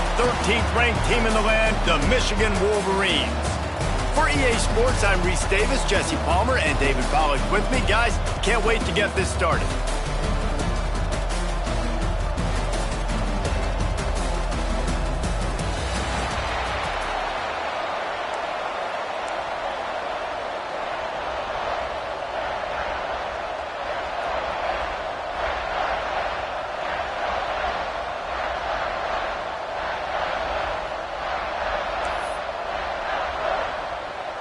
the 13th ranked team in the land, the Michigan Wolverines. For EA Sports, I'm Reese Davis, Jesse Palmer, and David Pollack with me. Guys, can't wait to get this started.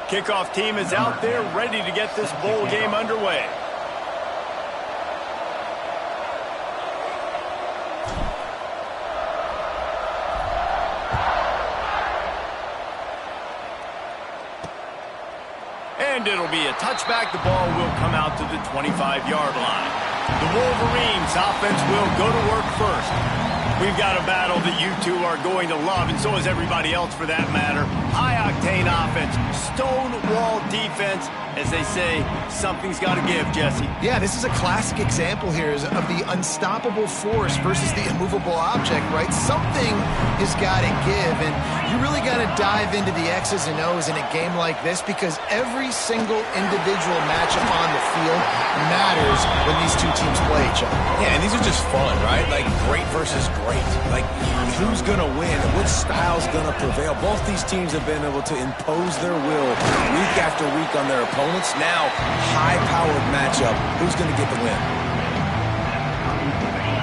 Kickoff team is out there ready to get this bowl game underway. And it'll be a touchback. The ball will come out to the 25-yard line. The Wolverines offense will go to work first. We've got a battle that you two are going to love, and so is everybody else for that matter. High-octane offense, stone-wall defense. As they say, something's got to give, Jesse. Yeah, this is a classic example here of the unstoppable force versus the immovable object, right? Something has got to give, and you really got to dive into the X's and O's in a game like this because every single individual matchup on the field matters when these two teams play each other. Yeah, and these are just fun, right? Like great versus great. Like who's going to win and which style's going to prevail. Both these teams have been able to impose their will week after week on their opponents. Now, high-powered matchup. Who's going to get the win?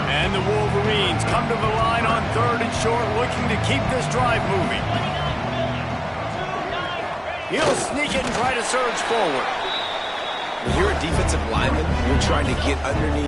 And the Wolverines come to the line on 3rd and short, looking to keep this drive moving. He'll sneak it and try to surge forward. When you're a defensive lineman, you're trying to get underneath.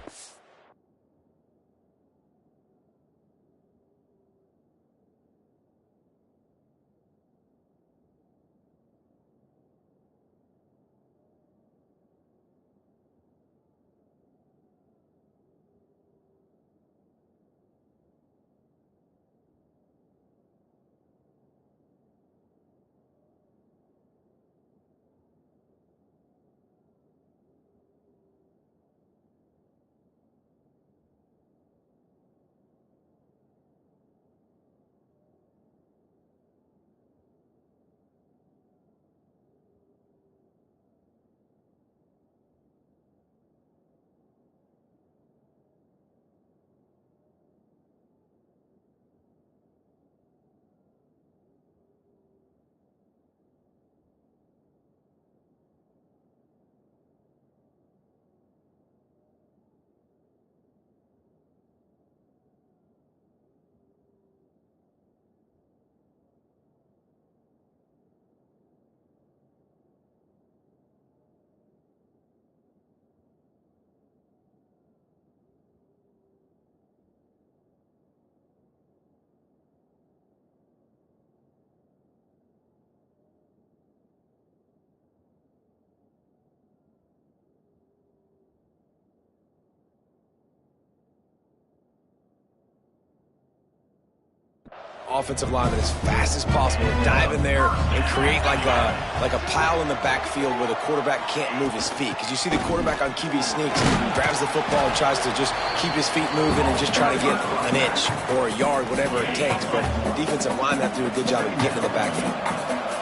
Offensive lineman as fast as possible, dive in there and create like a pile in the backfield where the quarterback can't move his feet. Because you see the quarterback on QB sneaks, grabs the football and tries to just keep his feet moving and just try to get an inch or a yard, whatever it takes. But the defensive linemen have to do a good job of getting to the backfield.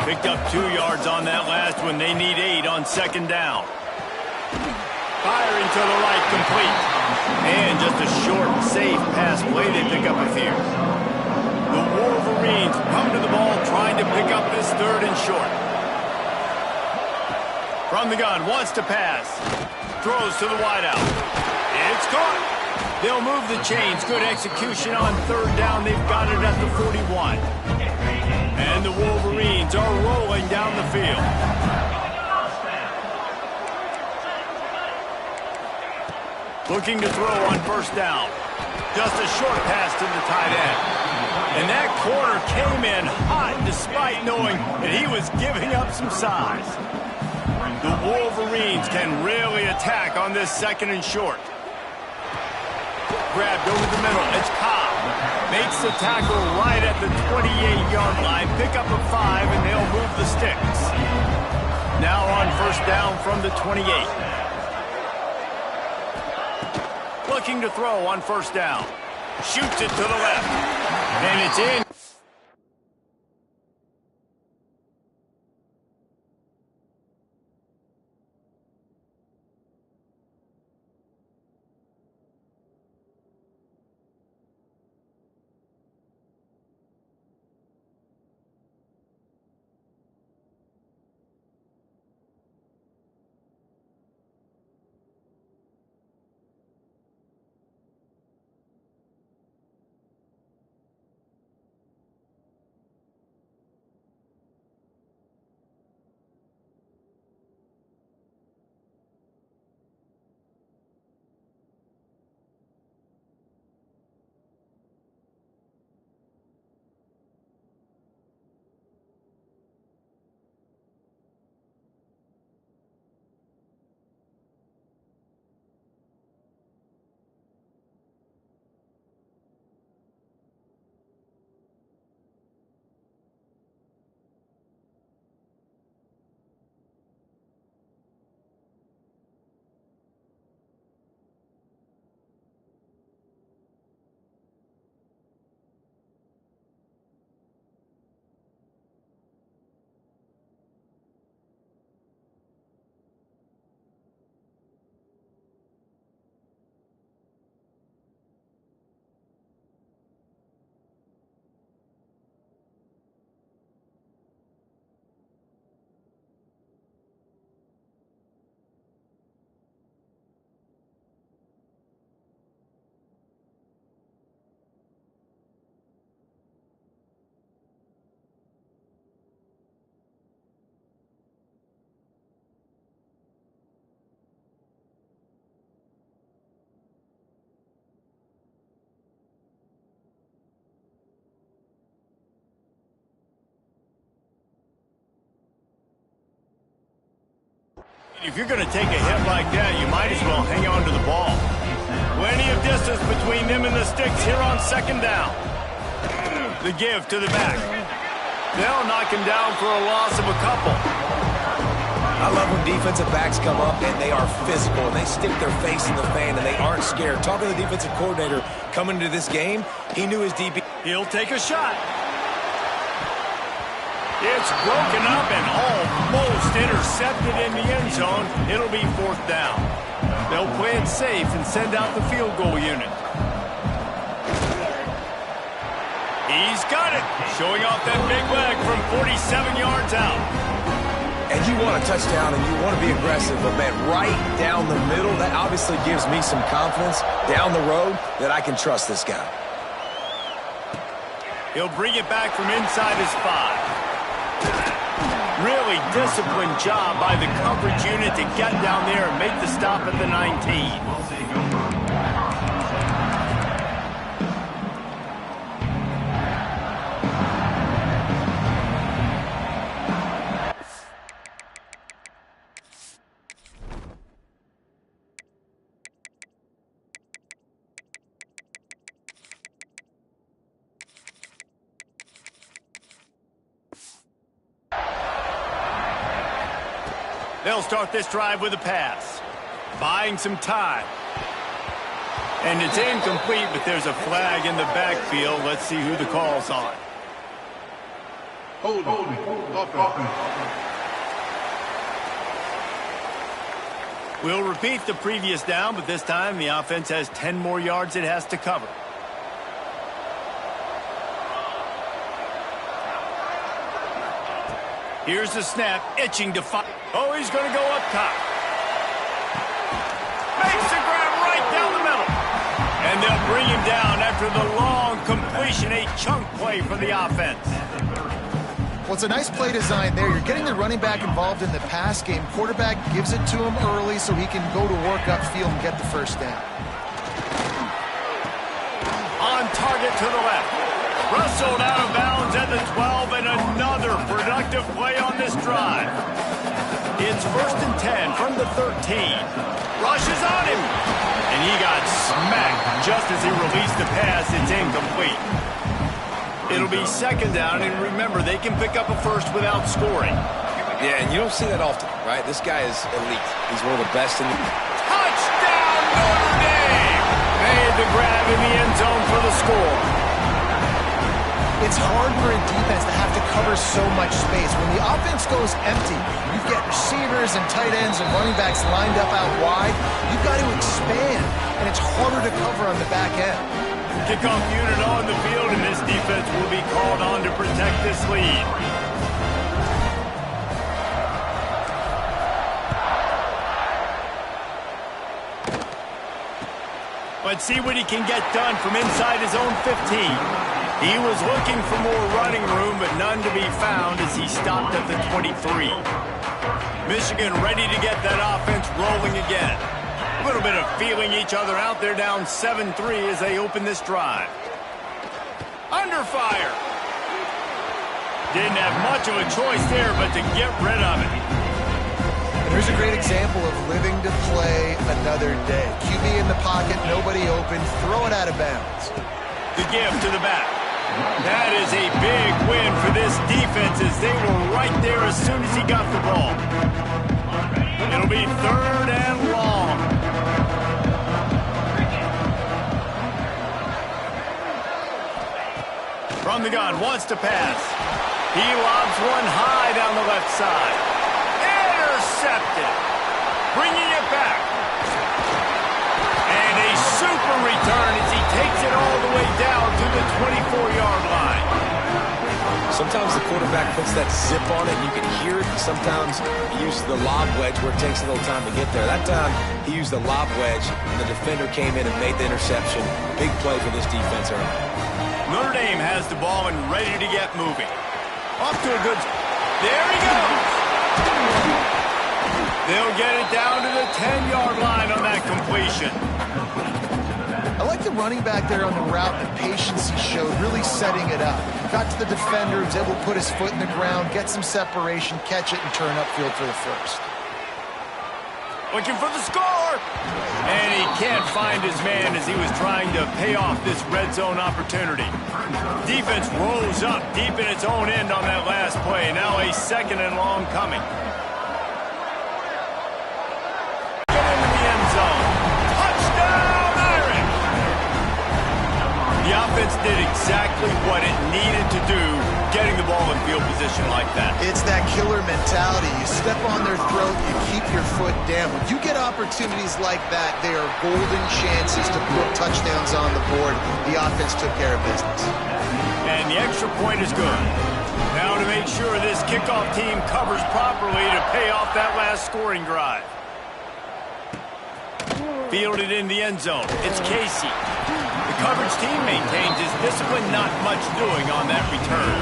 Picked up 2 yards on that last one. They need 8 on 2nd down. Firing to the right, complete. And just a short, safe pass play. They pick up a few. The Wolverines come to the ball trying to pick up this 3rd and short. From the gun, wants to pass. Throws to the wideout. It's caught. They'll move the chains. Good execution on 3rd down. They've got it at the 41. And the Wolverines are rolling down the field. Looking to throw on 1st down. Just a short pass to the tight end. And that corner came in hot despite knowing that he was giving up some size. The Wolverines can really attack on this 2nd and short. Grabbed over the middle. It's Cobb. Makes the tackle right at the 28-yard line. Pick up a 5, and they'll move the sticks. Now on 1st down from the 28. Looking to throw on 1st down. Shoots it to the left. And it's in. If you're going to take a hit like that, you might as well hang on to the ball. Plenty of distance between them and the sticks here on second down. The give to the back. They'll knock him down for a loss of a couple. I love when defensive backs come up and they are physical and they stick their face in the fan and they aren't scared. Talking to the defensive coordinator coming into this game, he knew his DB. He'll take a shot. It's broken up and almost intercepted in the end zone. It'll be fourth down. They'll play it safe and send out the field goal unit. He's got it. Showing off that big leg from 47 yards out. And you want a touchdown and you want to be aggressive, but man, right down the middle, that obviously gives me some confidence down the road that I can trust this guy. He'll bring it back from inside his 5. Really disciplined job by the coverage unit to get down there and make the stop at the 19. They'll start this drive with a pass. Buying some time. And it's incomplete, but there's a flag in the backfield. Let's see who the call's on. Hold on. We'll repeat the previous down, but this time the offense has 10 more yards it has to cover. Here's the snap, itching to fight. Oh, he's going to go up top. Makes the grab right down the middle. And they'll bring him down after the long completion, a chunk play for the offense. Well, it's a nice play design there. You're getting the running back involved in the pass game. Quarterback gives it to him early so he can go to work upfield and get the first down. On target to the left. Wrestled out of bounds at the 12, and another productive play on this drive. It's 1st and 10 from the 13. Rushes on him. And he got smacked just as he released the pass. It's incomplete. It'll be 2nd down, and remember, they can pick up a first without scoring. Yeah, and you don't see that often, right? This guy is elite. He's one of the best in the... Touchdown, Notre Dame! Made the grab in the end zone for the score. It's hard for a defense to have to cover so much space. When the offense goes empty, you get receivers and tight ends and running backs lined up out wide. You've got to expand, and it's harder to cover on the back end. Kickoff unit on the field, and this defense will be called on to protect this lead. Let's see what he can get done from inside his own 15. He was looking for more running room, but none to be found as he stopped at the 23. Michigan ready to get that offense rolling again. A little bit of feeling each other out there, down 7-3 as they open this drive. Under fire. Didn't have much of a choice there, but to get rid of it. And here's a great example of living to play another day. QB in the pocket, nobody open, throw it out of bounds. The give to the back. That is a big win for this defense as they were right there as soon as he got the ball. It'll be 3rd and long. From the gun, wants to pass. He lobs one high down the left side. Intercepted. Bringing it back. And a super return as he takes it all the way down to the 24-yard line. Sometimes the quarterback puts that zip on it, and you can hear it. Sometimes he uses the lob wedge where it takes a little time to get there. That time, he used the lob wedge, and the defender came in and made the interception. Big play for this defense early. Notre Dame has the ball and ready to get moving. Off to a good... There he goes! They'll get it down to the 10-yard line on that completion. I like the running back there on the route, the patience he showed, really setting it up. Got to the defender, was able to put his foot in the ground, get some separation, catch it, and turn upfield for the first. Looking for the score. And he can't find his man as he was trying to pay off this red zone opportunity. Defense rose up deep in its own end on that last play. Now a 2nd and long coming. Get into the end zone. Touchdown, Irish! The offense did exactly what it needed to do, getting the ball in field position like that. It's that killer mentality. You step on their throat, you keep your foot down. When you get opportunities like that, they are golden chances to put touchdowns on the board. The offense took care of business. And the extra point is good. Now to make sure this kickoff team covers properly to pay off that last scoring drive. Fielded in the end zone. It's Casey. The coverage team maintains his discipline, not much doing on that return.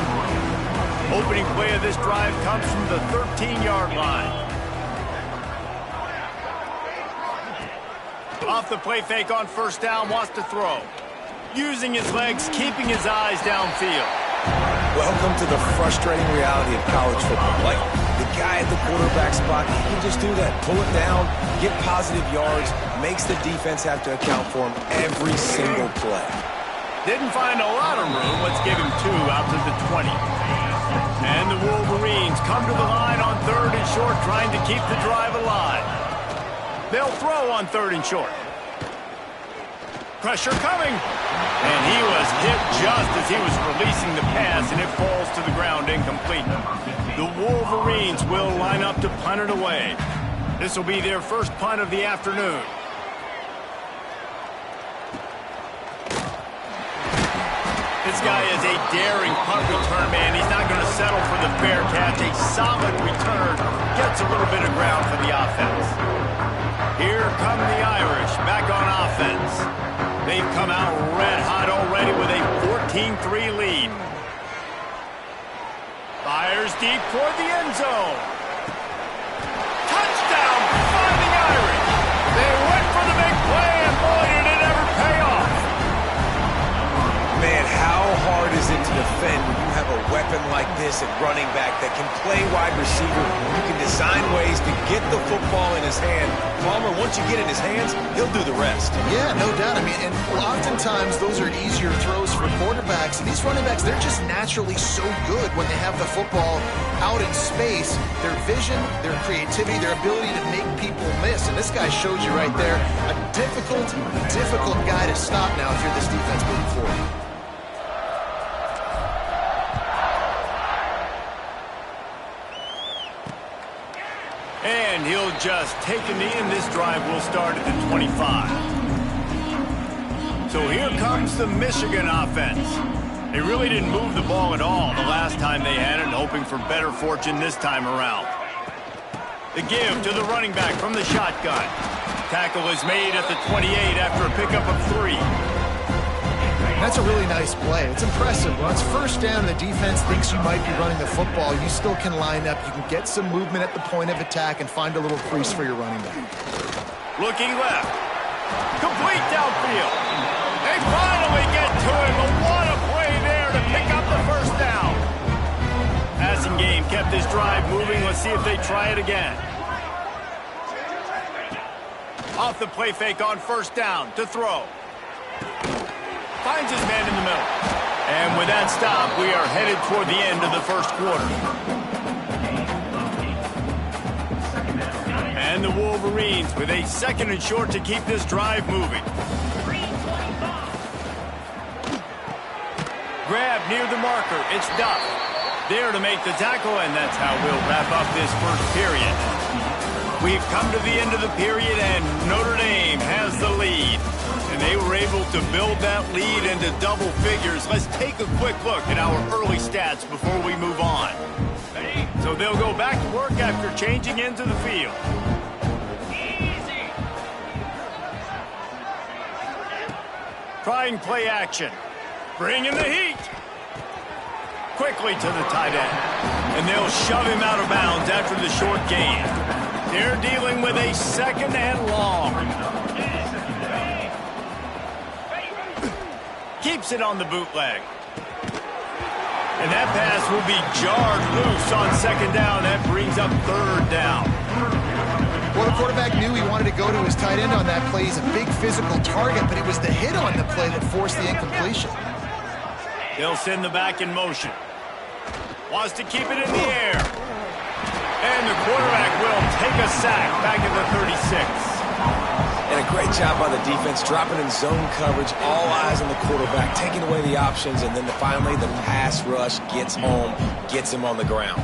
Opening play of this drive comes from the 13-yard line. Off the play fake on first down, wants to throw. Using his legs, keeping his eyes downfield. Welcome to the frustrating reality of college football. Like, the guy at the quarterback spot, he can just do that. Pull it down, get positive yards, makes the defense have to account for him every single play. Didn't find a lot of room. Let's give him 2 out to the 20. And the Wolverines come to the line on 3rd and short, trying to keep the drive alive. They'll throw on 3rd and short. Pressure coming. And he was hit just as he was releasing the pass, and it falls to the ground incomplete. The Wolverines will line up to punt it away. This will be their first punt of the afternoon. This guy is a daring punt return man. He's not going to settle for the fair catch. A solid return. Gets a little bit of ground for the offense. Here come the Irish back on offense. They've come out red hot already with a 14-3 lead. Fires deep toward the end zone. Touchdown, Fighting Irish. They went for the big play, and boy, did it ever pay off. Man, how hard is it to defend when you have a weapon like this at running back that can play wide receiver? You can design ways to get the football in his hand. Palmer, once you get in his hands, he'll do the rest. Yeah, no doubt. I mean, and oftentimes those are easier throws for quarterbacks. And these running backs, they're just naturally so good when they have the football out in space. Their vision, their creativity, their ability to make people miss. And this guy shows you right there, a difficult guy to stop now if you're this defense moving forward. And he'll just take a knee, and this drive will start at the 25. So here comes the Michigan offense. They really didn't move the ball at all the last time they had it, hoping for better fortune this time around. The give to the running back from the shotgun. Tackle is made at the 28 after a pickup of 3. That's a really nice play. It's impressive. When it's first down and the defense thinks you might be running the football, you still can line up. You can get some movement at the point of attack and find a little crease for your running back. Looking left. Complete downfield. They finally get to him. But what a play there to pick up the first down. Passing game kept this drive moving. Let's see if they try it again. Off the play fake on first down to throw. Finds his man in the middle. And with that stop, we are headed toward the end of the first quarter. And the Wolverines with a 2nd and short to keep this drive moving. Grab near the marker. It's Duff. There to make the tackle, and that's how we'll wrap up this first period. We've come to the end of the period, and Notre Dame has the lead. And they were able to build that lead into double figures. Let's take a quick look at our early stats before we move on. So they'll go back to work after changing into the field. Easy. Trying play action. Bring in the heat. Quickly to the tight end. And they'll shove him out of bounds after the short gain. They're dealing with a 2nd and long. Keeps it on the bootleg. And that pass will be jarred loose on 2nd down. That brings up 3rd down. Well, the quarterback knew he wanted to go to his tight end on that play. He's a big physical target, but it was the hit on the play that forced the incompletion. They'll send the back in motion. Wants to keep it in the air. And the quarterback will take a sack back at the 36. And a great job by the defense, dropping in zone coverage, all eyes on the quarterback, taking away the options, and then finally the pass rush gets home, gets him on the ground.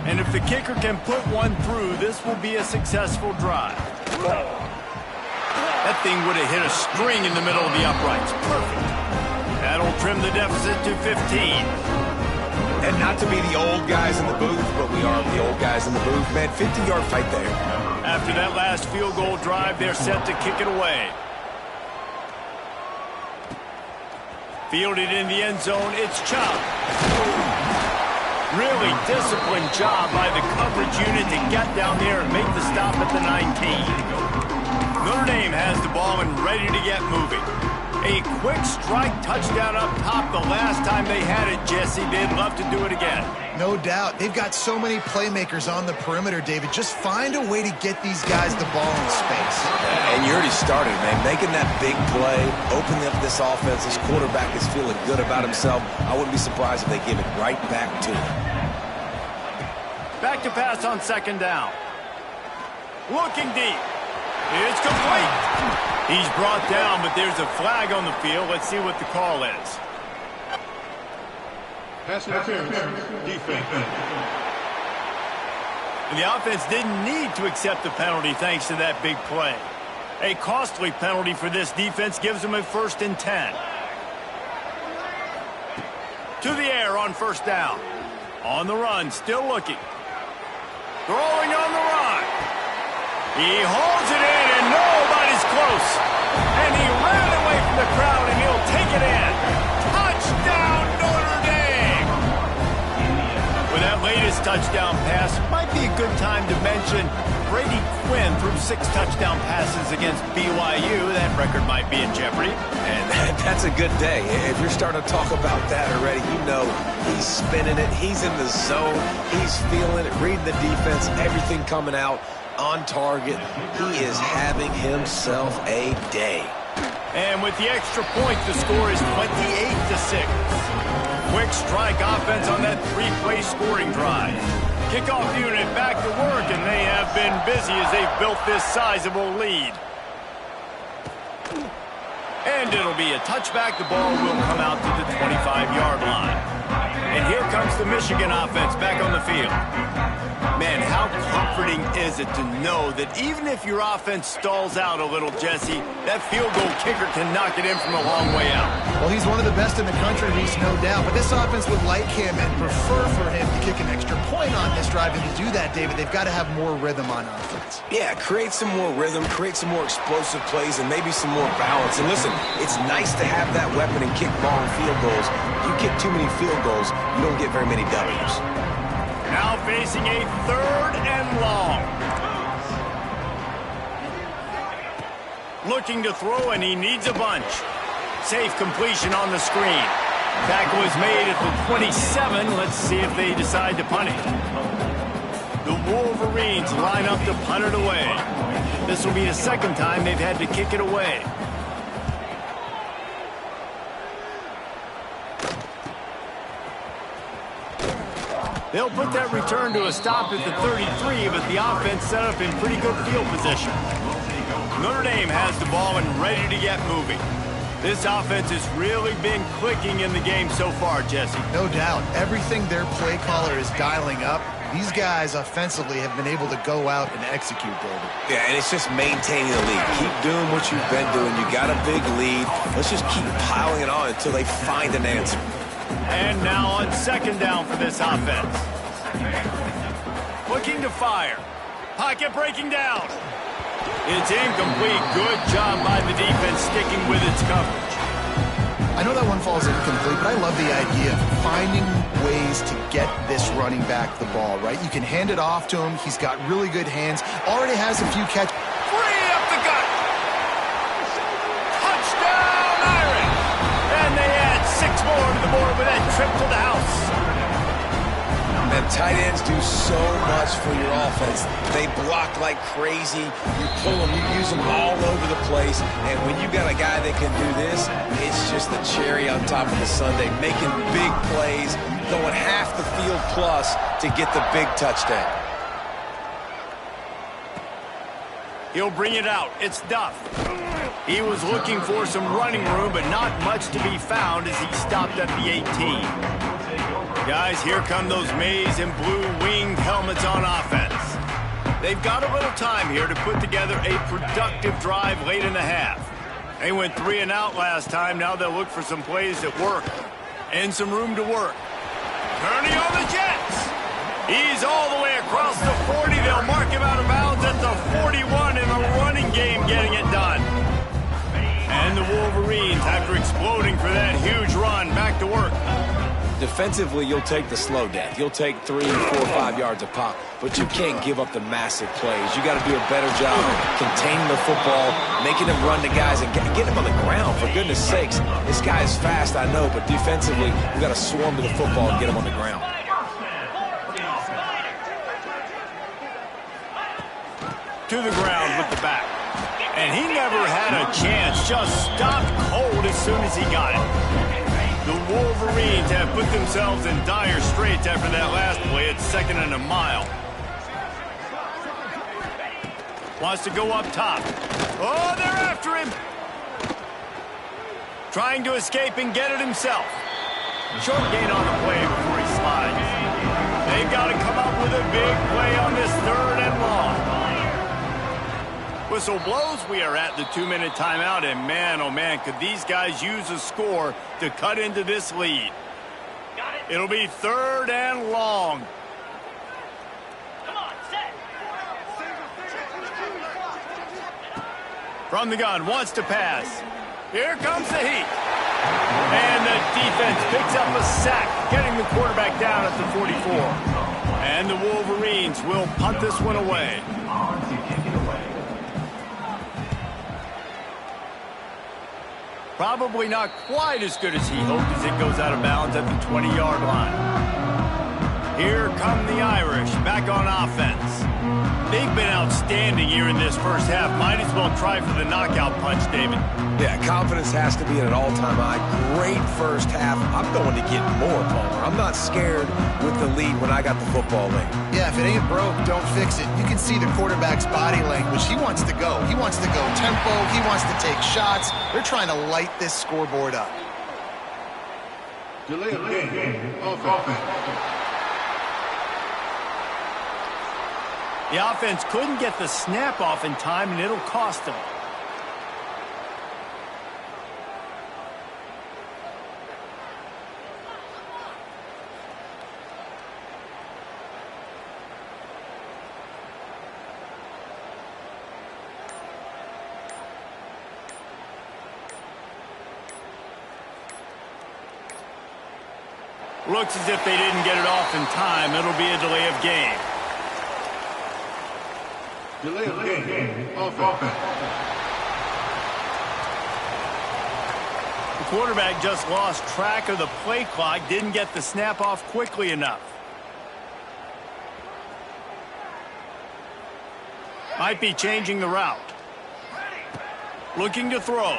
And if the kicker can put one through, this will be a successful drive. That thing would have hit a string in the middle of the uprights. Perfect. That'll trim the deficit to 15. And not to be the old guys in the booth, but we are the old guys in the booth. Man, 50-yard fight there. After that last field goal drive, they're set to kick it away. Fielded in the end zone, it's Chubb. Really disciplined job by the coverage unit to get down there and make the stop at the 19. Notre Dame has the ball and ready to get moving. A quick strike touchdown up top the last time they had it, Jesse. They'd love to do it again. No doubt. They've got so many playmakers on the perimeter, David. Just find a way to get these guys the ball in space. And you already started, man. Making that big play, opening up this offense. This quarterback is feeling good about himself. I wouldn't be surprised if they give it right back to him. Back to pass on second down. Looking deep. It's complete. He's brought down, but there's a flag on the field. Let's see what the call is. Pass interference, defense. And the offense didn't need to accept the penalty thanks to that big play. A costly penalty for this defense gives them a 1st and 10. To the air on first down. On the run, still looking. Throwing on the run. He holds it in, and nobody's close. And he ran away from the crowd, and he'll take it in. Touchdown, Notre Dame! With that latest touchdown pass, might be a good time to mention Brady Quinn threw 6 touchdown passes against BYU. That record might be in jeopardy. And that's a good day. If you're starting to talk about that already, you know he's spinning it. He's in the zone. He's feeling it, reading the defense, everything coming out. On target. He is having himself a day. And with the extra point, the score is 28-6. Quick strike offense on that 3-play scoring drive. Kickoff unit back to work, and they have been busy as they've built this sizable lead. And it'll be a touchback. The ball will come out to the 25-yard line. And here comes the Michigan offense back on the field. Man, how comforting is it to know that even if your offense stalls out a little, Jesse, that field goal kicker can knock it in from a long way out. Well, he's one of the best in the country, Reese, no doubt. But this offense would like him and prefer for him to kick an extra point on this drive. And to do that, David, they've got to have more rhythm on offense. Yeah, create some more rhythm, create some more explosive plays, and maybe some more balance. And listen, it's nice to have that weapon and kick ball and field goals. You kick too many field goals, you don't get very many W's. Now facing a 3rd and long. Looking to throw, and he needs a bunch. Safe completion on the screen. Tackle is made at the 27. Let's see if they decide to punt it. The Wolverines line up to punt it away. This will be the 2nd time they've had to kick it away. They'll put that return to a stop at the 33, but the offense set up in pretty good field position. Notre Dame has the ball and ready to get moving. This offense has really been clicking in the game so far, Jesse. No doubt. Everything their play caller is dialing up, these guys offensively have been able to go out and execute, David. Yeah, and it's just maintaining the lead. Keep doing what you've been doing. You got a big lead. Let's just keep piling it on until they find an answer. And now on 2nd down for this offense. Looking to fire. Pocket breaking down. It's incomplete. Good job by the defense sticking with its coverage. I know that one falls incomplete, but I love the idea of finding ways to get this running back the ball, right? You can hand it off to him. He's got really good hands. Already has a few catches. Free up the gut. Touchdown, Iron. And they add 6 more to the board with that trip to the house. And tight ends do so much for your offense. They block like crazy. You pull them, you use them all over the place. And when you got a guy that can do this, it's just the cherry on top of the sundae, making big plays, going half the field plus to get the big touchdown. He'll bring it out. It's Duff. He was looking for some running room, but not much to be found as he stopped at the 18. Guys, here come those maize and blue winged helmets on offense. They've got a little time here to put together a productive drive late in the half. They went 3 and out last time. Now they'll look for some plays that work and some room to work. Turning on the Jets. He's all the way across the 40. They'll mark him out of bounds at the 41 in the running game, getting it done. And the Wolverines, after exploding for that huge run, back to work. Defensively, you'll take the slow death. You'll take 3, 4, 5 yards a pop, but you can't give up the massive plays. You got to do a better job containing the football, making them run to guys, and getting them on the ground. For goodness sakes, this guy is fast, I know, but defensively, you got to swarm to the football and get him on the ground. To the ground with the back. And he never had a chance, just stopped cold as soon as he got it. The Wolverines have put themselves in dire straits after that last play at 2nd and a mile. Wants to go up top. Oh, they're after him. Trying to escape and get it himself. Short gain on the play before he slides. They've got to come up with a big play on this 3rd and long. Whistle blows. We are at the 2-minute timeout, and man, oh man, could these guys use a score to cut into this lead. It'll be 3rd and long. Come on, set. From the gun, wants to pass. Here comes the heat. And the defense picks up a sack, getting the quarterback down at the 44. And the Wolverines will punt this one away. Probably not quite as good as he hoped as it goes out of bounds at the 20-yard line. Here come the Irish back on offense. They've been outstanding here in this first half. Might as well try for the knockout punch, David. Yeah, confidence has to be at an all-time high. Great first half. I'm going to get more, Palmer. I'm not scared with the lead when I got the football late. Yeah, if it ain't broke, don't fix it. You can see the quarterback's body language. He wants to go. He wants to go tempo. He wants to take shots. They're trying to light this scoreboard up. Delay of game. Offense. The offense couldn't get the snap off in time, and it'll cost them. Looks as if they didn't get it off in time. It'll be a delay of game. Delay of game. Offense. The quarterback just lost track of the play clock, didn't get the snap off quickly enough. Might be changing the route. Looking to throw.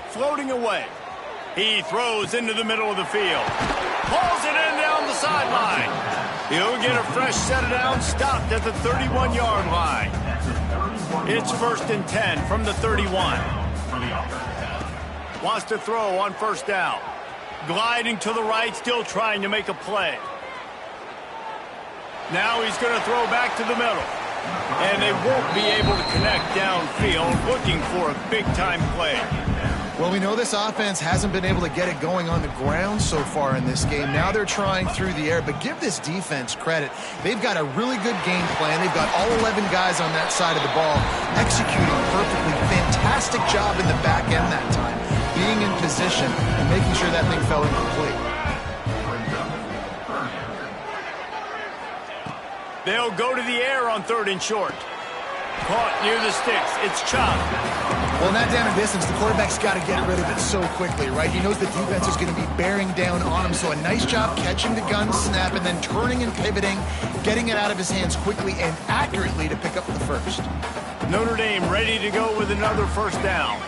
Floating away. He throws into the middle of the field. Pulls it in down the sideline. He'll get a fresh set of downs, stopped at the 31-yard line. It's 1st and 10 from the 31. Wants to throw on 1st down. Gliding to the right, still trying to make a play. Now he's going to throw back to the middle. And they won't be able to connect downfield, looking for a big-time play. Well, we know this offense hasn't been able to get it going on the ground so far in this game. Now they're trying through the air, but give this defense credit. They've got a really good game plan. They've got all 11 guys on that side of the ball executing perfectly. Fantastic job in the back end that time, being in position and making sure that thing fell incomplete. They'll go to the air on 3rd and short. Caught near the sticks. It's Chop. Well, not down in distance. The quarterback's got to get rid of it so quickly, right? He knows the defense is going to be bearing down on him. So a nice job catching the gun snap and then turning and pivoting, getting it out of his hands quickly and accurately to pick up the first. Notre Dame ready to go with another first down.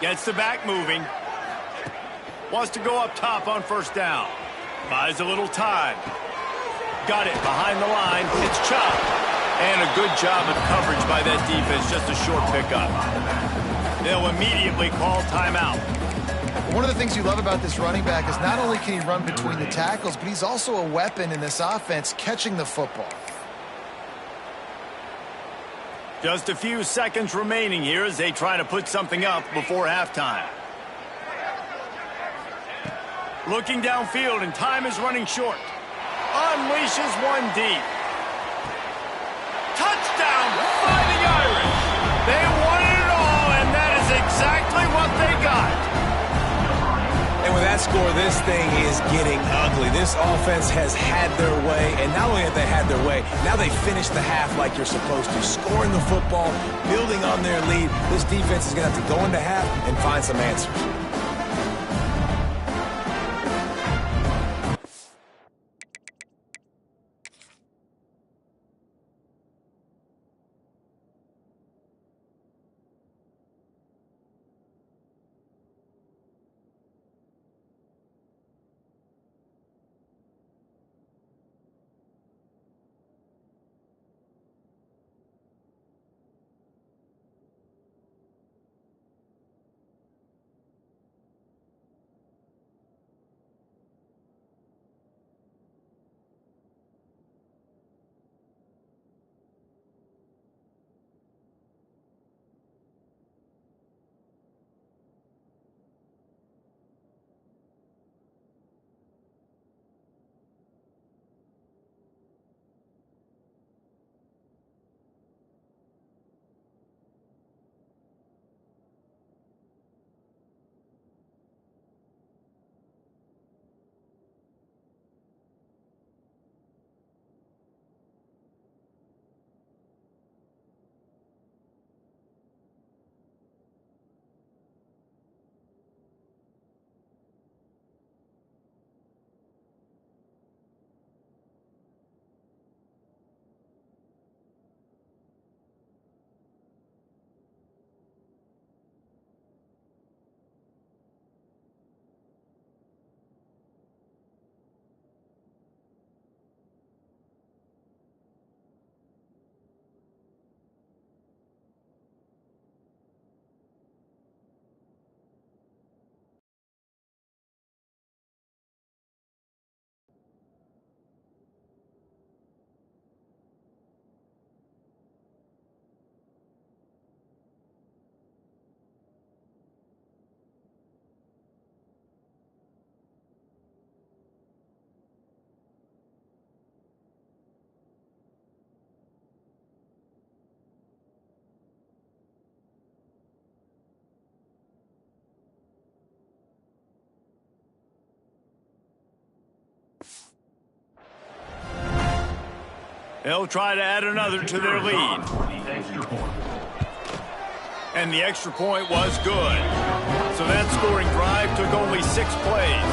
Gets the back moving. Wants to go up top on first down. Buys a little time. Got it behind the line. It's chopped. And a good job of coverage by that defense. Just a short pickup. They'll immediately call timeout. One of the things you love about this running back is not only can he run between the tackles, but he's also a weapon in this offense catching the football. Just a few seconds remaining here as they try to put something up before halftime. Looking downfield, and time is running short. Unleashes one deep. Touchdown by the Irish. They wanted it all, and that is exactly what they got. And with that score, this thing is getting ugly. This offense has had their way, and not only have they had their way, now they finish the half like you're supposed to, scoring the football, building on their lead. This defense is going to have to go into half and find some answers. They'll try to add another to their lead. And the extra point was good. So that scoring drive took only 6 plays.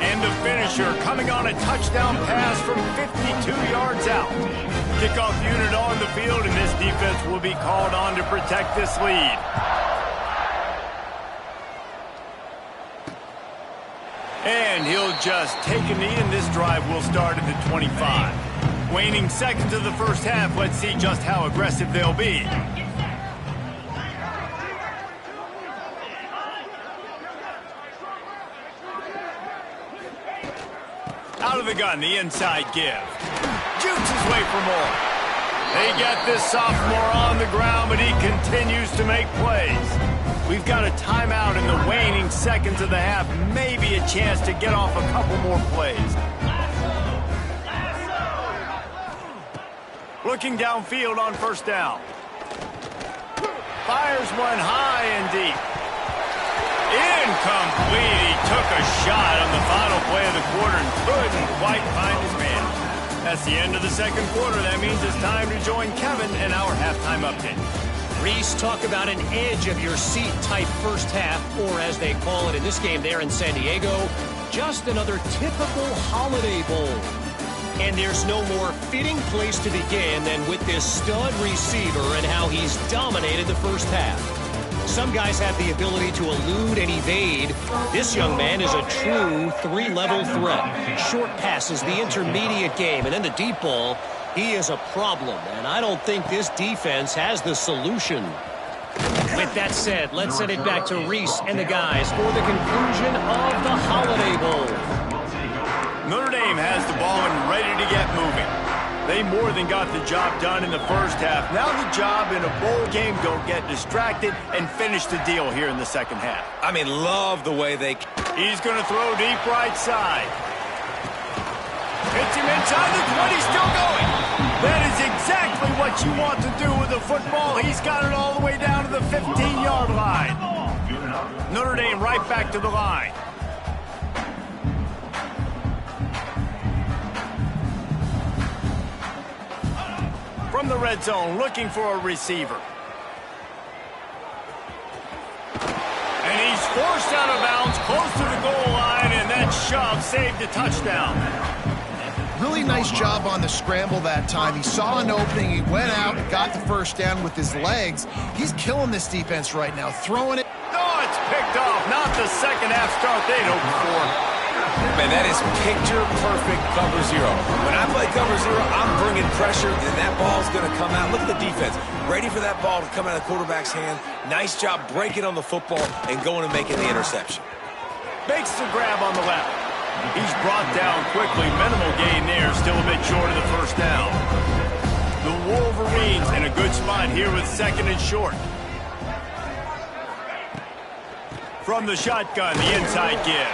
And the finisher coming on a touchdown pass from 52 yards out. Kickoff unit on the field, and this defense will be called on to protect this lead. And he'll just take a knee, and this drive will start at the 25. Waning seconds of the first half, let's see just how aggressive they'll be. Out of the gun, the inside give. Jukes his way for more. They get this sophomore on the ground, but he continues to make plays. We've got a timeout in the waning seconds of the half. Maybe a chance to get off a couple more plays. Looking downfield on first down. Fires one high and deep. Incomplete. He took a shot on the final play of the quarter and couldn't quite find his man. That's the end of the second quarter. That means it's time to join Kevin in our halftime update. Reese, talk about an edge-of-your-seat type first half, or as they call it in this game there in San Diego, just another typical Holiday Bowl. And there's no more fitting place to begin than with this stud receiver and how he's dominated the first half. Some guys have the ability to elude and evade. This young man is a true three-level threat. Short passes, the intermediate game, and then the deep ball. He is a problem, and I don't think this defense has the solution. With that said, let's send it back to Reese and the guys for the conclusion of the Holiday Bowl. Notre Dame has the ball and ready to get moving. They more than got the job done in the first half. Now the job in a bowl game, don't get distracted and finish the deal here in the second half. I mean, love the way they... He's going to throw deep right side. Hits him inside the 20, still going. That is exactly what you want to do with the football. He's got it all the way down to the 15-yard line. Notre Dame right back to the line. From the red zone, looking for a receiver. And he's forced out of bounds, close to the goal line, and that shove saved a touchdown. Really nice job on the scramble that time. He saw an opening, he went out and got the first down with his legs. He's killing this defense right now, throwing it. Oh, it's picked off. Not the second half start they'd hoped for. Man, that is picture-perfect cover zero. When I play cover zero, I'm bringing pressure, and that ball's going to come out. Look at the defense. Ready for that ball to come out of the quarterback's hand. Nice job breaking on the football and going and making the interception. Makes the grab on the left. He's brought down quickly. Minimal gain there. Still a bit short of the first down. The Wolverines in a good spot here with second and short. From the shotgun, the inside give.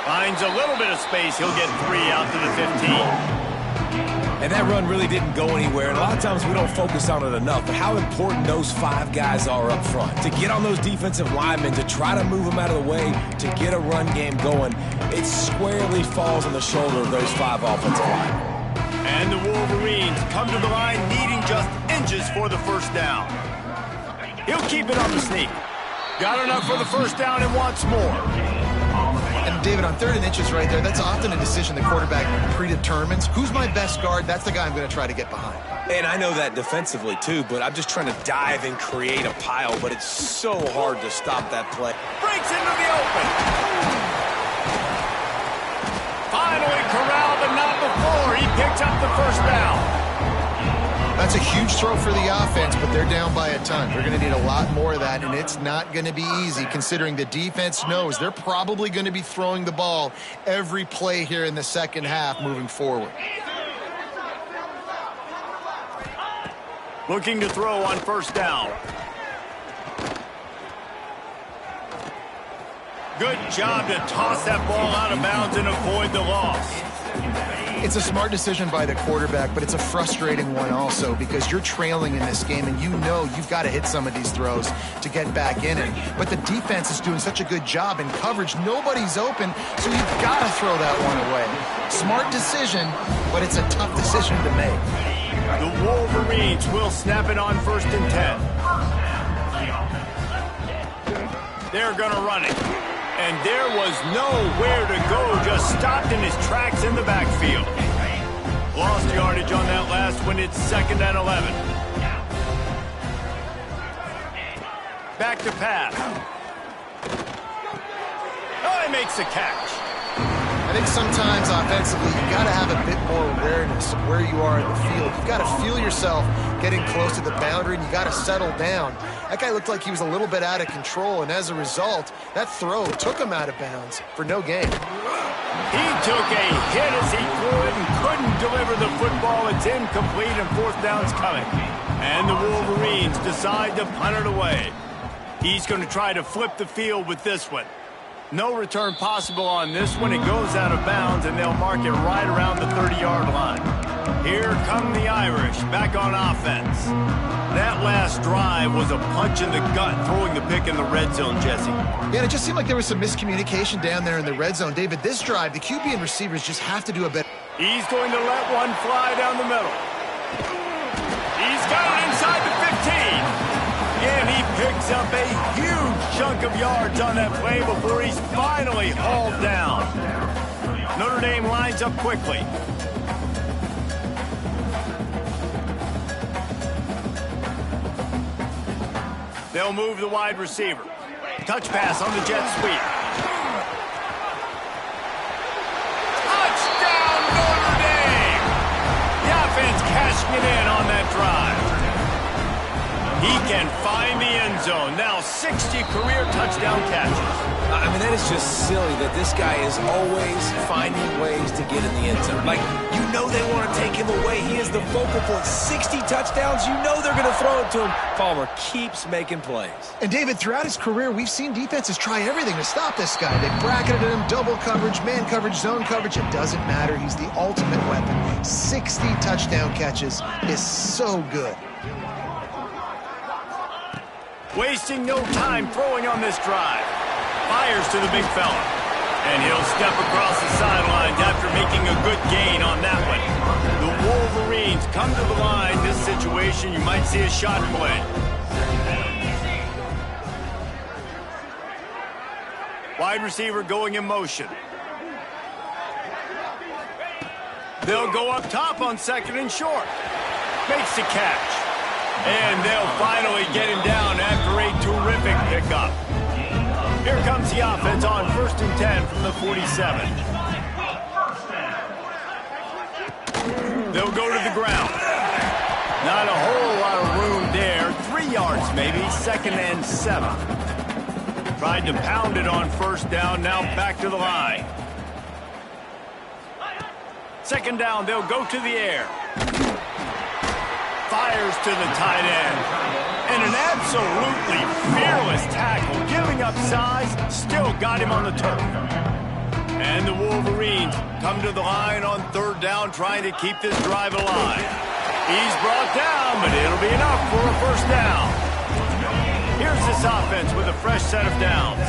Finds a little bit of space. He'll get 3 out to the 15. And that run really didn't go anywhere. And a lot of times we don't focus on it enough. But how important those 5 guys are up front. To get on those defensive linemen, to try to move them out of the way, to get a run game going, it squarely falls on the shoulder of those 5 offensive linemen. And the Wolverines come to the line needing just inches for the first down. He'll keep it on the sneak. Got enough for the first down and wants more. And David, on 3rd and inches right there, that's often a decision the quarterback predetermines. Who's my best guard? That's the guy I'm going to try to get behind. And I know that defensively too, but I'm just trying to dive and create a pile, but it's so hard to stop that play. Breaks into the open. Finally corralled, but not before. He picks up the first down. That's a huge throw for the offense, but they're down by a ton. They're going to need a lot more of that, and it's not going to be easy considering the defense knows they're probably going to be throwing the ball every play here in the second half moving forward. Looking to throw on first down. Good job to toss that ball out of bounds and avoid the loss. It's a smart decision by the quarterback, but it's a frustrating one also because you're trailing in this game and you know you've got to hit some of these throws to get back in it. But the defense is doing such a good job in coverage. Nobody's open, so you've got to throw that one away. Smart decision, but it's a tough decision to make. The Wolverines will snap it on 1st and 10. They're going to run it. And there was nowhere to go, just stopped in his tracks in the backfield. Lost yardage on that last one. It's 2nd and 11. Back to pass. Oh, he makes a catch. I think sometimes offensively, you've got to have a bit more awareness of where you are in the field. You've got to feel yourself getting close to the boundary, and you got to settle down. That guy looked like he was a little bit out of control, and as a result, that throw took him out of bounds for no gain. He took a hit as he threw it and couldn't deliver the football. It's incomplete, and 4th down's coming. And the Wolverines decide to punt it away. He's going to try to flip the field with this one. No return possible on this one. It goes out of bounds, and they'll mark it right around the 30-yard line. Here come the Irish back on offense. That last drive was a punch in the gut, throwing the pick in the red zone, Jesse. Yeah, and it just seemed like there was some miscommunication down there in the red zone. David, this drive, the QB and receivers just have to do a better. He's going to let one fly down the middle. He's got it inside the 15. And he picks up a huge chunk of yards on that play before he's finally hauled down. Notre Dame lines up quickly. They'll move the wide receiver. Touch pass on the jet sweep. Touchdown, Notre Dame! The offense cashing it in on that drive. He can find the end zone. Now 60 career touchdown catches. I mean, that is just silly that this guy is always finding ways to get in the end zone. Like, you know they want to take him away. He is the focal point. 60 touchdowns, you know they're going to throw it to him. Palmer keeps making plays. And, David, throughout his career, we've seen defenses try everything to stop this guy. They bracketed him, double coverage, man coverage, zone coverage. It doesn't matter. He's the ultimate weapon. 60 touchdown catches is so good. Wasting no time throwing on this drive. Fires to the big fella. And he'll step across the sidelines after making a good gain on that one. The Wolverines come to the line. This situation, you might see a shot play. Wide receiver going in motion. They'll go up top on second and short. Makes the catch. And they'll finally get him down after a terrific pickup. Here comes the offense on 1st and 10 from the 47. They'll go to the ground. Not a whole lot of room there. 3 yards maybe, 2nd and 7. Tried to pound it on 1st down, now back to the line. 2nd down, they'll go to the air. Fires to the tight end. And an absolutely fearless tackle, giving up size, still got him on the turf. And the Wolverines come to the line on 3rd down, trying to keep this drive alive. He's brought down, but it'll be enough for a 1st down. Here's this offense with a fresh set of downs.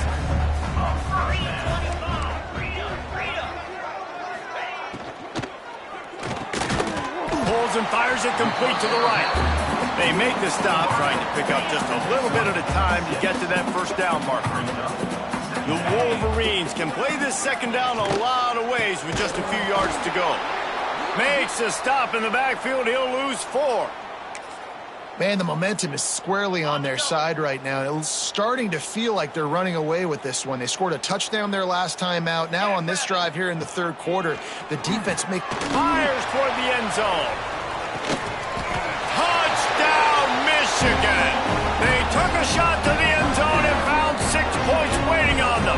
Pulls and fires it complete to the right. They make the stop, trying to pick up just a little bit at a time to get to that 1st down marker. The Wolverines can play this 2nd down a lot of ways with just a few yards to go. Makes a stop in the backfield. He'll lose 4. Man, the momentum is squarely on their side right now. It's starting to feel like they're running away with this one. They scored a touchdown their last time out. Now on this drive here in the 3rd quarter, the defense fires toward the end zone. Touchdown, Michigan! They took a shot to the end zone and found 6 points waiting on them.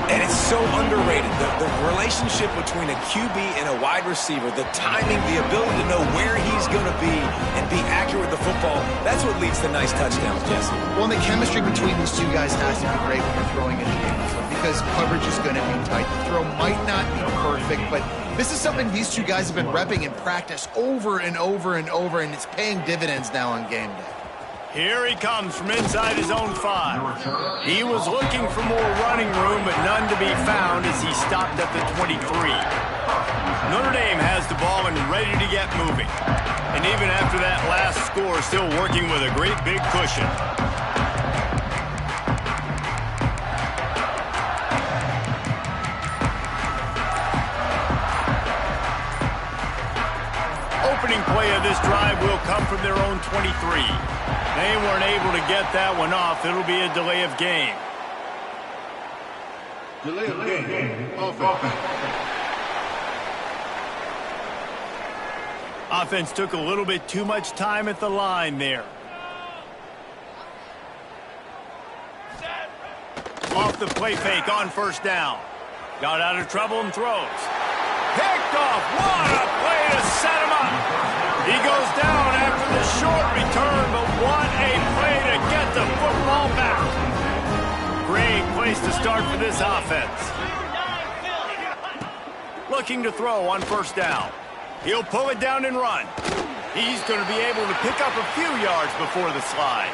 And it's so underrated. The relationship between a QB and a wide receiver, the timing, the ability to know where he's going to be and be accurate with the football, that's what leads to nice touchdowns, Jesse. Well, the chemistry between these two guys has to be great when you're throwing in the game because coverage is going to be tight. The throw might not be perfect, but this is something these two guys have been repping in practice over and over and over, and it's paying dividends now on game day. Here he comes from inside his own 5. He was looking for more running room, but none to be found as he stopped at the 23. Notre Dame has the ball and ready to get moving. And even after that last score, still working with a great big cushion. Opening play of this drive will come from their own 23. They weren't able to get that one off. It'll be a delay of game. Delay of game. Offense. Offense took a little bit too much time at the line there. Off the play fake on 1st down. Got out of trouble and throws. Picked off. What a play to set him up. He goes down after the short return, but what a play to get the football back. Great place to start for this offense. Looking to throw on 1st down. He'll pull it down and run. He's going to be able to pick up a few yards before the slide.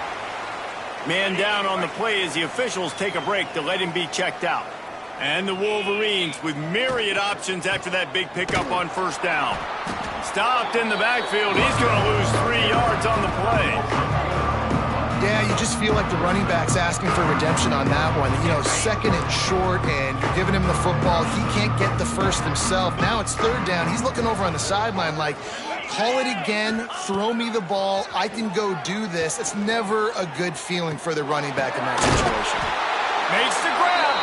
Man down on the play as the officials take a break to let him be checked out. And the Wolverines with myriad options after that big pickup on 1st down. Stopped in the backfield. He's going to lose 3 yards on the play. Yeah, you just feel like the running back's asking for redemption on that one. You know, second and short, and you're giving him the football. He can't get the first himself. Now it's third down. He's looking over on the sideline like, call it again, throw me the ball, I can go do this. It's never a good feeling for the running back in that situation. Makes the grab.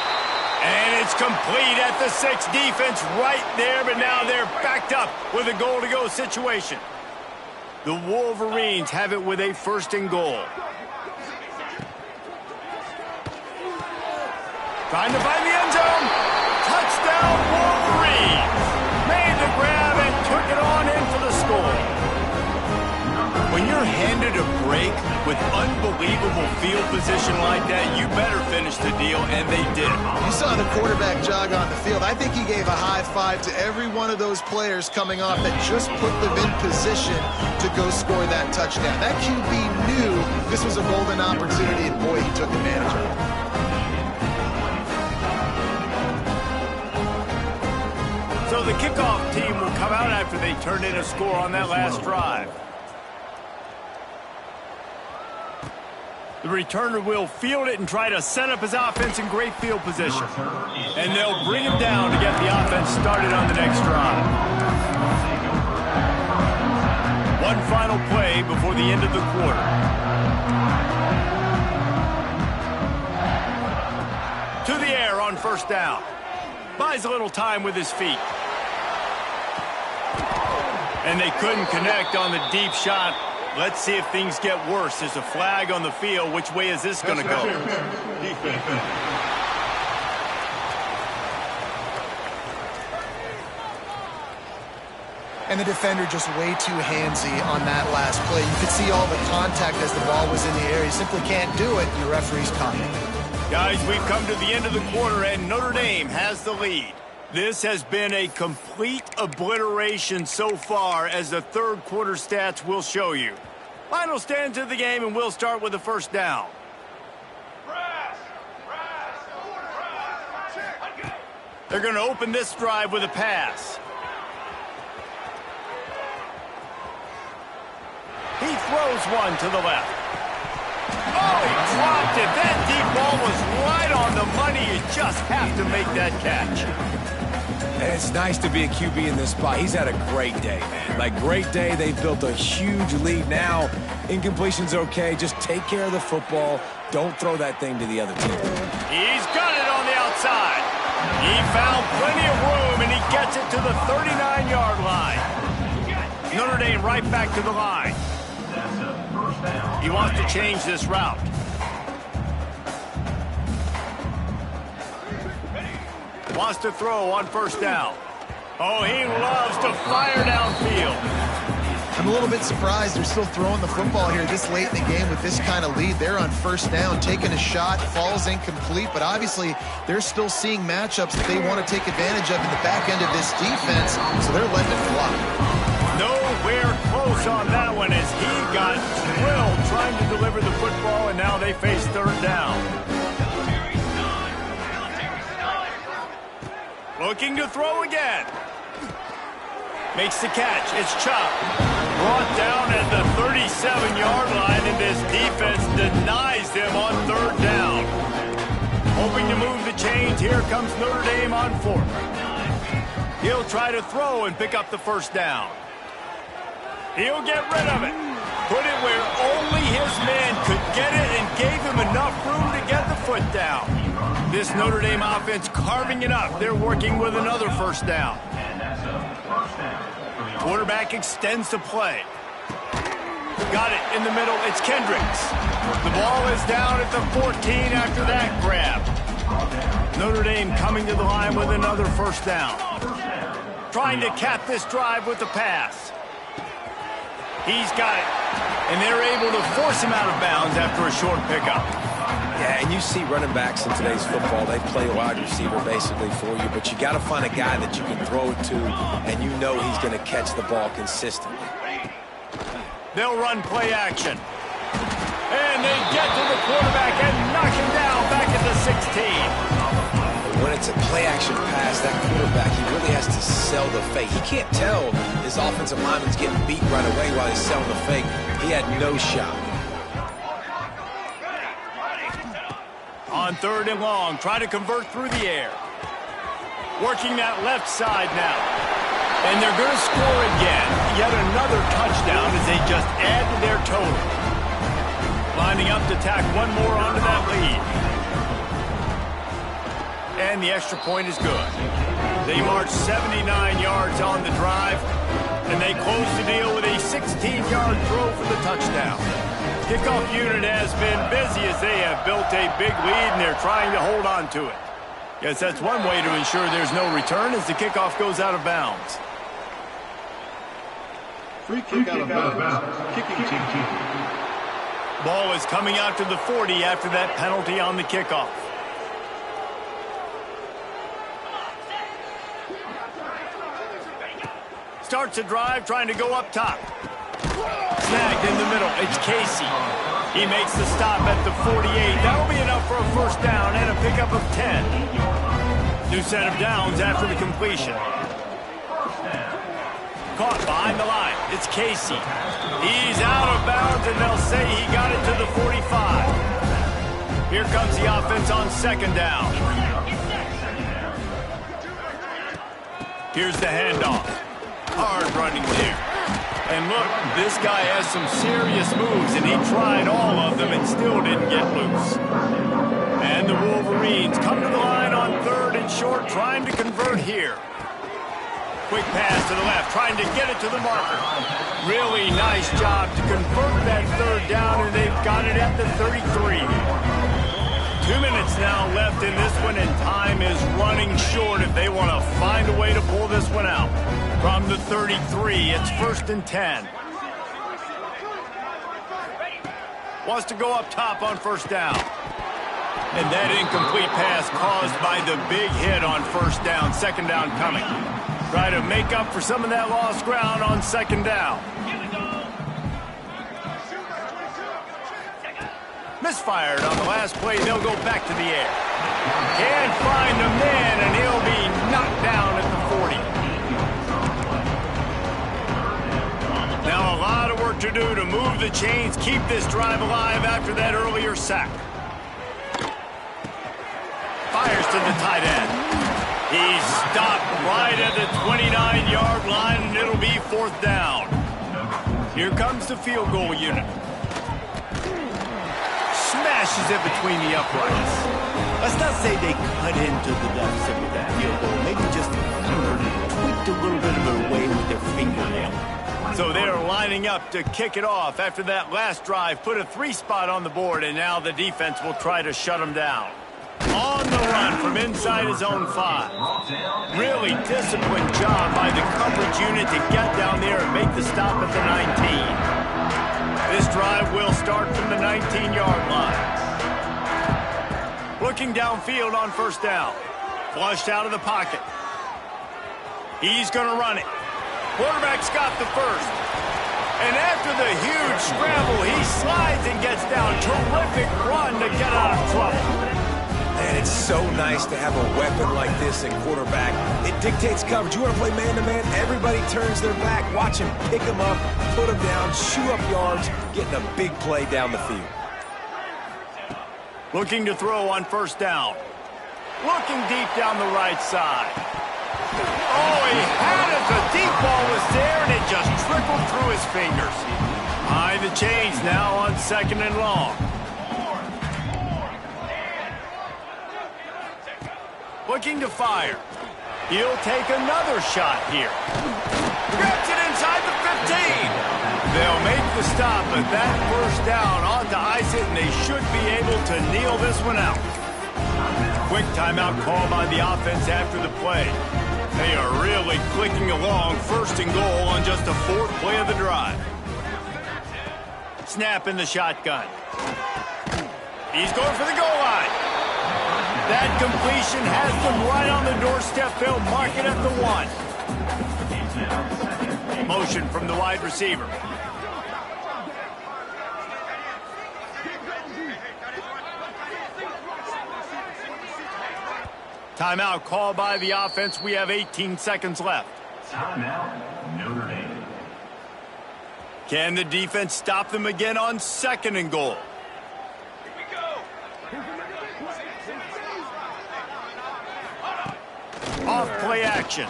And it's complete at the 6. Defense right there, but now they're backed up with a goal-to-go situation. The Wolverines have it with a 1st and goal. Trying to find the end zone. Touchdown, Wolverines. Made the grab and took it on in for the score. When you're handed a break with unbelievable field position like that, you better finish the deal, and they did. You saw the quarterback jog on the field. I think he gave a high five to every one of those players coming off that just put them in position to go score that touchdown. That QB knew this was a golden opportunity, and boy, he took advantage of it. So the kickoff team will come out after they turned in a score on that last drive. The returner will field it and try to set up his offense in great field position. And they'll bring him down to get the offense started on the next drive. One final play before the end of the quarter. To the air on 1st down. Buys a little time with his feet. And they couldn't connect on the deep shot. Let's see if things get worse. There's a flag on the field. Which way is this going to go? And the defender just way too handsy on that last play. You could see all the contact as the ball was in the air. He simply can't do it, and the referee's caught it. Guys, we've come to the end of the quarter, and Notre Dame has the lead. This has been a complete obliteration so far, as the 3rd quarter stats will show you. Final stands of the game, and we'll start with the 1st down. They're going to open this drive with a pass. He throws one to the left. Oh, he dropped it. That deep ball was right on the money. You just have to make that catch. And it's nice to be a QB in this spot. He's had a great day, man. Like, great day. They've built a huge lead now. Incompletion's okay. Just take care of the football. Don't throw that thing to the other team. He's got it on the outside. He found plenty of room, and he gets it to the 39-yard line. Notre Dame right back to the line. He wants to change this route. Wants to throw on 1st down. Oh, he loves to fire downfield. I'm a little bit surprised they're still throwing the football here this late in the game with this kind of lead. They're on 1st down, taking a shot, falls incomplete, but obviously they're still seeing matchups that they want to take advantage of in the back end of this defense, so they're letting it fly. Nowhere close on that one as he got drilled trying to deliver the football, and now they face 3rd down. Looking to throw again. Makes the catch. It's Chubb. Brought down at the 37-yard line, and this defense denies them on 3rd down. Hoping to move the chains. Here comes Notre Dame on 4th. He'll try to throw and pick up the 1st down. He'll get rid of it. Put it where only his man could get it and gave him enough room to get the foot down. This Notre Dame offense carving it up. They're working with another 1st down. Quarterback extends the play. Got it in the middle. It's Kendricks. The ball is down at the 14 after that grab. Notre Dame coming to the line with another 1st down. Trying to cap this drive with the pass. He's got it. And they're able to force him out of bounds after a short pickup. Yeah, and you see running backs in today's football, they play a wide receiver basically for you, but you got to find a guy that you can throw it to, and you know he's going to catch the ball consistently. They'll run play action. And they get to the quarterback and knock him down back at the 16. When it's a play-action pass, that quarterback, he really has to sell the fake. He can't tell his offensive lineman's getting beat right away while he's selling the fake. He had no shot. On 3rd and long, trying to convert through the air. Working that left side now. And they're going to score again. Yet another touchdown as they just add to their total. Lining up to tack one more onto that lead. And the extra point is good. They march 79 yards on the drive, and they close the deal with a 16-yard throw for the touchdown. Kickoff unit has been busy as they have built a big lead, and they're trying to hold on to it. Yes, that's one way to ensure there's no return as the kickoff goes out of bounds. Free kick out of bounds. Kicking team. Ball is coming out to the 40 after that penalty on the kickoff. Starts a drive, trying to go up top. Snagged in the middle. It's Casey. He makes the stop at the 48. That'll be enough for a first down and a pickup of 10. New set of downs after the completion. Caught behind the line. It's Casey. He's out of bounds, and they'll say he got it to the 45. Here comes the offense on 2nd down. Here's the handoff. Hard running there. And look, this guy has some serious moves, and he tried all of them and still didn't get loose. And the Wolverines come to the line on 3rd and short, trying to convert here. Quick pass to the left, trying to get it to the marker. Really nice job to convert that 3rd down, and they've got it at the 33. 2 minutes now left in this one, and time is running short if they want to find a way to pull this one out. From the 33, it's 1st and 10. Wants to go up top on 1st down. And that incomplete pass caused by the big hit on 1st down. 2nd down coming. Try to make up for some of that lost ground on 2nd down. Misfired on the last play. They'll go back to the air. Can't find a man, and he'll be knocked down at the 40. Now a lot of work to do to move the chains, keep this drive alive after that earlier sack. Fires to the tight end. He's stopped right at the 29-yard line, and it'll be 4th down. Here comes the field goal unit. Smashes it between the uprights. Let's not say they cut into the deficit with that field goal. Maybe just tweaked a little bit of it away with their fingernail. So they're lining up to kick it off after that last drive. Put a 3-spot on the board, and now the defense will try to shut them down. On the run from inside his own 5. Really disciplined job by the coverage unit to get down there and make the stop at the 19. This drive will start from the 19-yard line. Looking downfield on 1st down. Flushed out of the pocket. He's going to run it. Quarterback's got the 1st. And after the huge scramble, he slides and gets down. Terrific run to get out of trouble. And it's so nice to have a weapon like this in quarterback. It dictates coverage. You want to play man-to-man? Everybody turns their back. Watch him pick him up, put him down, chew up yards, getting a big play down the field. Looking to throw on 1st down. Looking deep down the right side. Oh, he had it. The deep ball was there, and it just trickled through his fingers. Behind the chains now on 2nd and long. Looking to fire. He'll take another shot here. Grabs it inside the 15. They'll make the stop, but that 1st down ought to ice it, and they should be able to kneel this one out. Quick timeout call by the offense after the play. They are really clicking along, 1st and goal on just the 4th play of the drive. Snap in the shotgun. He's going for the goal line. That completion has them right on the doorstep. They'll mark it at the 1. Motion from the wide receiver. Timeout called by the offense. We have 18 seconds left. Timeout, Notre Dame. Can the defense stop them again on 2nd and goal? off play action.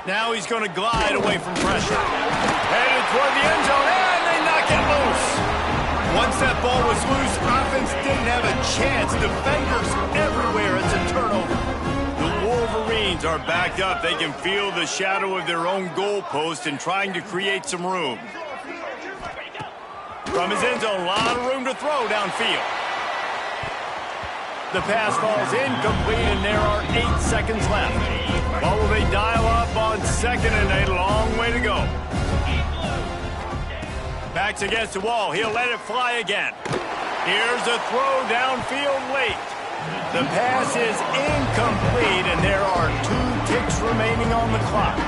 Now he's going to glide away from pressure. Headed toward the end zone, and they knock it loose. Once that ball was loose, offense didn't have a chance. Defenders everywhere. It's a turnover. The Wolverines are backed up. They can feel the shadow of their own goalpost and trying to create some room. From his end zone, a lot of room to throw downfield. The pass falls incomplete, and there are 8 seconds left. What will they dial up on 2nd and a long way to go? Backs against the wall. He'll let it fly again. Here's a throw downfield late. The pass is incomplete, and there are 2 ticks remaining on the clock.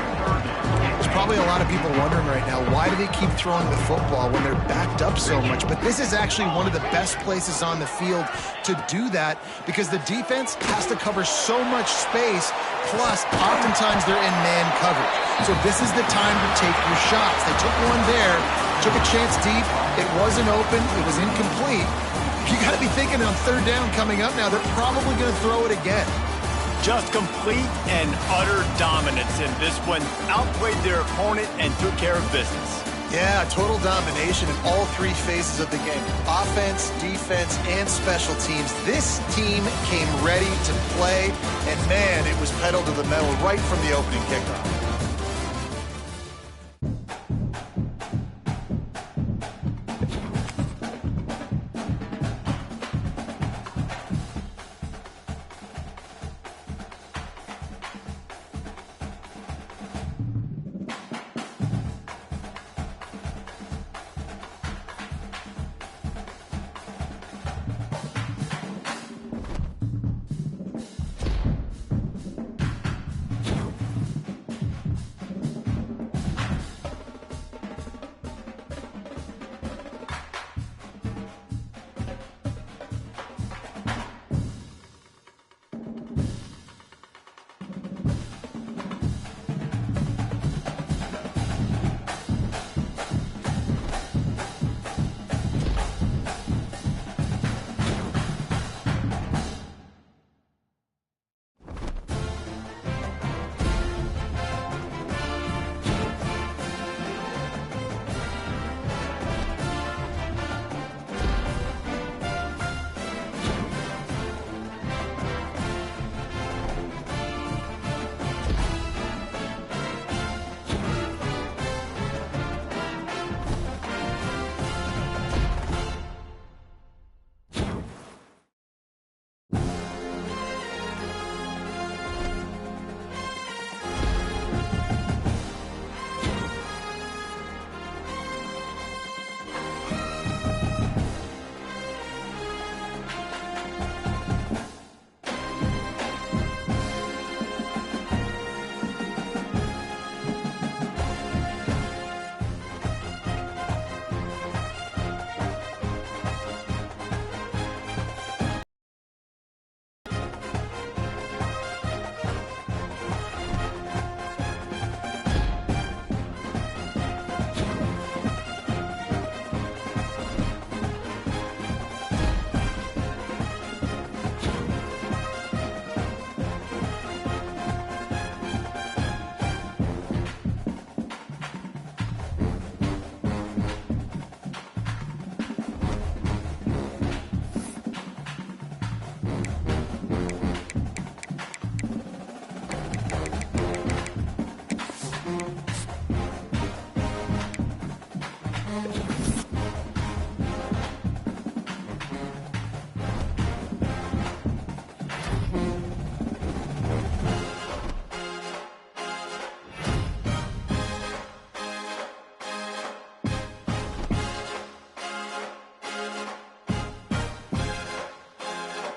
There's probably a lot of people wondering right now, why do they keep throwing the football when they're backed up so much? But this is actually one of the best places on the field to do that because the defense has to cover so much space, plus oftentimes they're in man coverage. So this is the time to take your shots. They took one there, took a chance deep. It wasn't open. It was incomplete. You got to be thinking on 3rd down coming up now, they're probably going to throw it again. Just complete and utter dominance in this one. Outplayed their opponent and took care of business. Yeah, total domination in all 3 phases of the game. Offense, defense, and special teams. This team came ready to play, and man, it was pedal to the metal right from the opening kickoff.